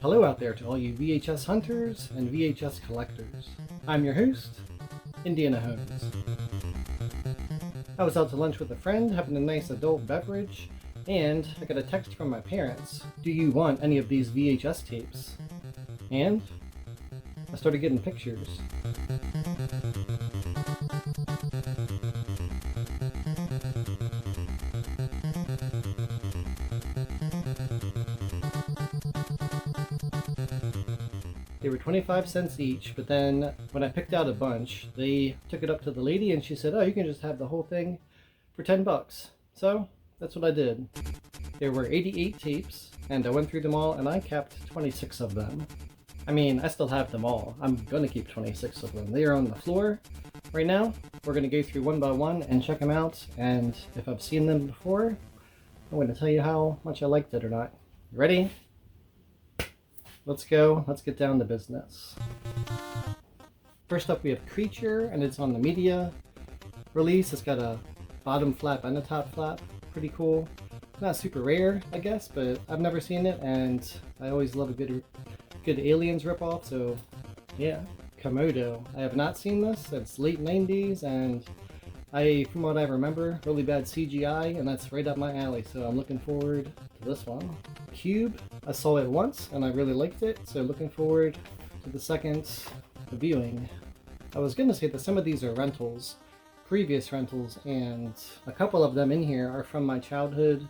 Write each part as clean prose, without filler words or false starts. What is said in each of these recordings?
Hello out there to all you VHS hunters and VHS collectors. I'm your host, Indiana Holmes. I was out to lunch with a friend, having a nice adult beverage, and I got a text from my parents. Do you want any of these VHS tapes? And I started getting pictures. They were 25 cents each, but then when I picked out a bunch, they took it up to the lady and she said, oh, you can just have the whole thing for 10 bucks. So that's what I did. There were 88 tapes, and I went through them all, and I kept 26 of them. I mean, I still have them all. I'm gonna keep 26 of them. They are on the floor right now. We're gonna go through one by one and check them out, and if I've seen them before, I'm gonna tell you how much I liked it or not. You ready? Let's go. Let's get down to business. First up, we have Creature, and it's on the media release. It's got a bottom flap and a top flap. Pretty cool. Not super rare, I guess, but I've never seen it, and I always love a good Aliens ripoff. So, yeah. Komodo. I have not seen this. It's late 90s, and from what I remember, really bad CGI, and that's right up my alley. So I'm looking forward to this one. Cube. I saw it once and I really liked it, so looking forward to the second viewing. I was gonna say that some of these are rentals, previous rentals, and a couple of them in here are from my childhood,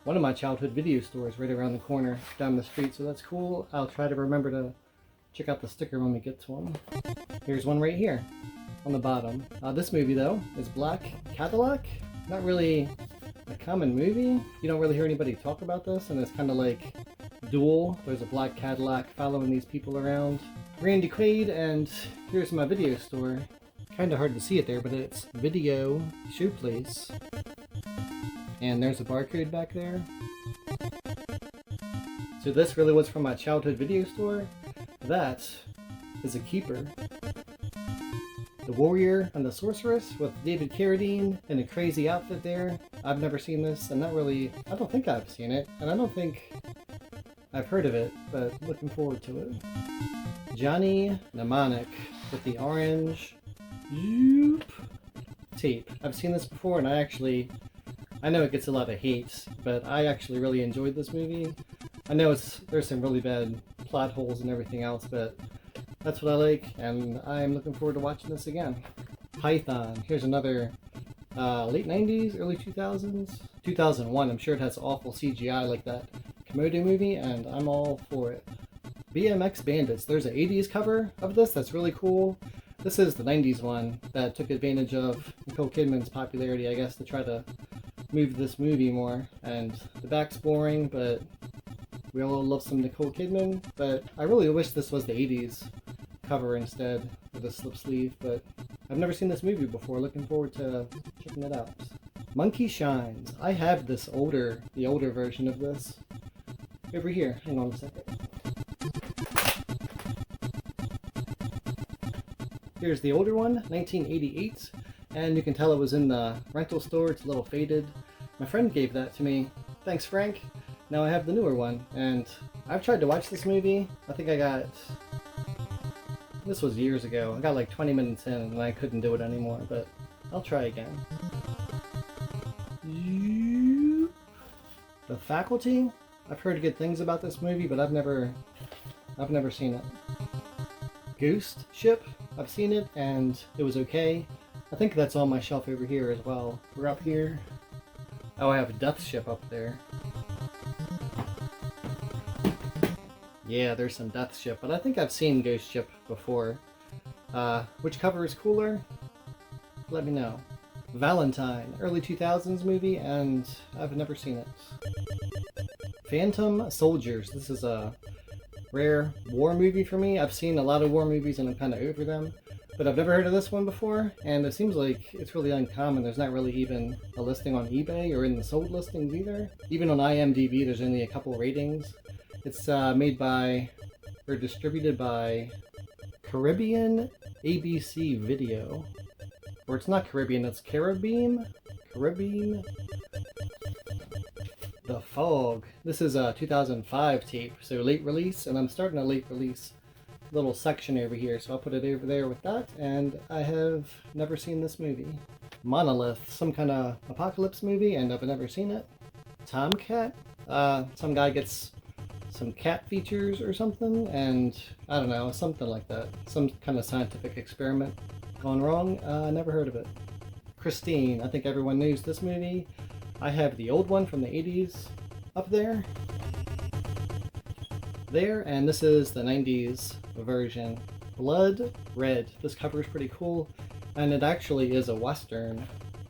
one of my childhood video stores right around the corner down the street, so that's cool. I'll try to remember to check out the sticker when we get to them. Here's one right here on the bottom. This movie though is Black Cadillac. Not really a common movie. You don't really hear anybody talk about this, and it's kind of like Duel. There's a black Cadillac following these people around. Randy Quaid, and here's my video store. Kind of hard to see it there, but it's Video Showplace. And there's a barcode back there. So this really was from my childhood video store. That is a keeper. The Warrior and the Sorceress with David Carradine in a crazy outfit there. I've never seen this, and I don't think I've seen it, and I don't think I've heard of it, but looking forward to it. Johnny Mnemonic with the orange tape. I've seen this before, and I know it gets a lot of hate, but I actually really enjoyed this movie. I know there's some really bad plot holes and everything else, but that's what I like, and I'm looking forward to watching this again. Python. Here's another late 90s, early 2000s. 2001. I'm sure it has awful CGI like that Komodo movie, and I'm all for it. BMX Bandits. There's an 80s cover of this that's really cool. This is the 90s one that took advantage of Nicole Kidman's popularity, I guess, to try to move this movie more. And the back's boring, but we all love some Nicole Kidman. But I really wish this was the 80s cover instead with a slip sleeve, but I've never seen this movie before. Looking forward to checking it out. Monkey Shines. I have the older version of this over here. Hang on a second. Here's the older one, 1988, and you can tell it was in the rental store. It's a little faded. My friend gave that to me. Thanks, Frank. Now I have the newer one, and I've tried to watch this movie. I think this was years ago. I got like 20 minutes in and I couldn't do it anymore, but I'll try again. The Faculty. I've heard good things about this movie, but I've never seen it. Ghost Ship. I've seen it and it was okay. I think that's on my shelf over here as well. We're up here. Oh, I have a Death Ship up there. Yeah, there's some Death Ship, but I think I've seen Ghost Ship before. Which cover is cooler? Let me know. Valentine, early 2000s movie, and I've never seen it. Phantom Soldiers. This is a rare war movie for me. I've seen a lot of war movies and I'm kind of over them, but I've never heard of this one before, and it seems like it's really uncommon. There's not really even a listing on eBay or in the sold listings either. Even on IMDb, there's only a couple ratings. It's made by, or distributed by, Caribbean ABC Video. Or it's not Caribbean, it's Caribbean? The Fog. This is a 2005 tape, so late release, and I'm starting a late release little section over here, so I'll put it over there with that, and I have never seen this movie. Monolith, some kind of apocalypse movie, and I've never seen it. Tomcat, some guy gets some cat features or something, and I don't know, something like that. Some kind of scientific experiment gone wrong. Never heard of it. Christine, I think everyone knows this movie. I have the old one from the 80s up there. There, and this is the 90s version. Blood Red. This cover is pretty cool, and it actually is a Western.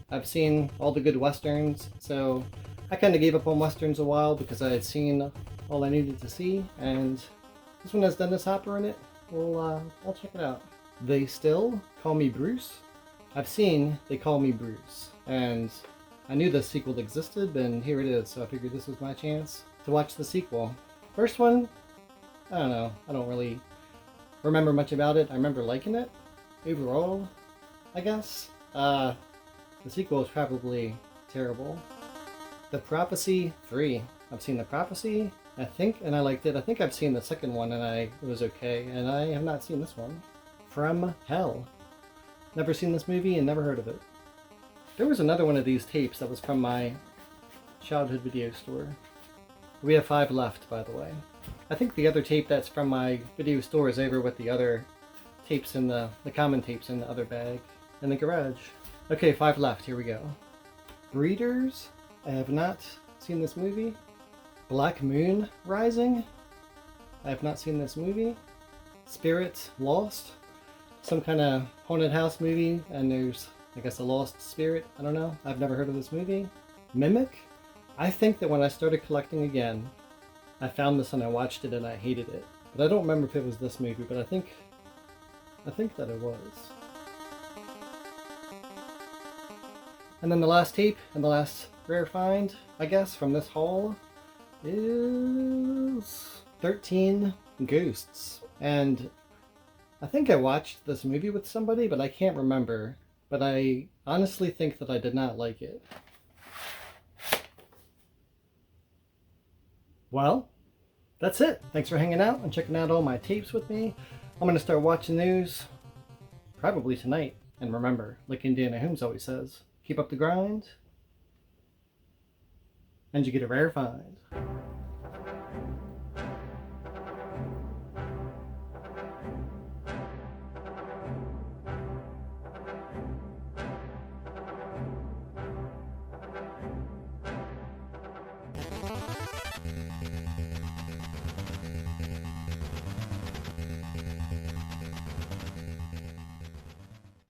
I've seen all the good Westerns, so I kind of gave up on Westerns a while because I had seen all I needed to see, and this one has Dennis Hopper in it. Well, I'll check it out. They Still Call Me Bruce. I've seen They Call Me Bruce, and I knew the sequel existed, and here it is, so I figured this was my chance to watch the sequel. First one, I don't know, I don't really remember much about it. I remember liking it overall, I guess. The sequel is probably terrible. The Prophecy 3. I've seen The Prophecy, I think, and I liked it. I think I've seen the second one and it was okay, and I have not seen this one. From Hell. Never seen this movie and never heard of it. There was another one of these tapes that was from my childhood video store. We have 5 left, by the way. I think the other tape that's from my video store is over with the other tapes in the common tapes in the other bag in the garage. Okay, 5 left. Here we go. Breeders. I have not seen this movie. Black Moon Rising. I have not seen this movie. Spirit Lost. Some kind of haunted house movie, and there's, I guess, a lost spirit. I don't know. I've never heard of this movie. Mimic. I think that when I started collecting again, I found this and I watched it and I hated it. But I don't remember if it was this movie, but I think that it was. And then the last tape and the last rare find, I guess, from this haul is 13 Ghosts. And I think I watched this movie with somebody, but I can't remember. But I honestly think that I did not like it. Well, that's it. Thanks for hanging out and checking out all my tapes with me. I'm going to start watching those probably tonight. And remember, like Indiana Holmes always says, keep up the grind, and you get a rare find.